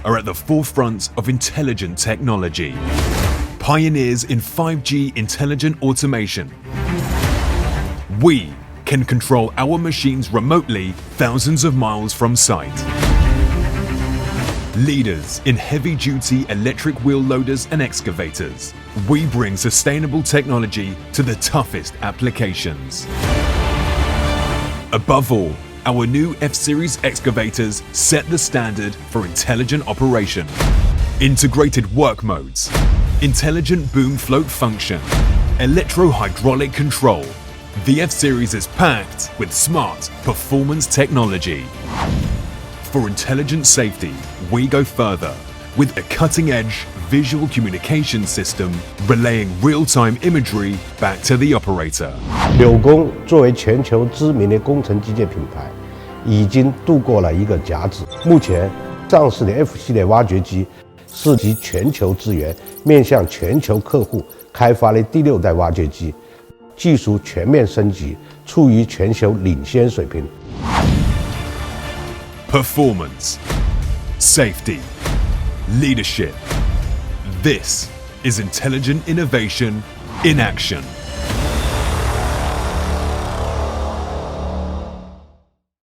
are at the forefront of intelligent technology. Pioneers in 5G intelligent automation. We can control our machines remotely thousands of miles from site. Leaders in heavy-duty electric wheel loaders and excavators. We bring sustainable technology to the toughest applications. Above all, our new F-Series excavators set the standard for intelligent operation. Integrated work modes, intelligent boom float function, electro-hydraulic control. The F-Series is packed with smart performance technology. For intelligent safety, we go further with a cutting-edge visual communication system relaying real-time imagery back to the operator. LiuGong 作为全球知名的工程机械品牌，已经度过了一个甲子。目前上市的 F 系列挖掘机是集全球资源，面向全球客户开发的第6代挖掘机，技术全面升级，处于全球领先水平。Performance, safety, leadership. This is intelligent innovation in action.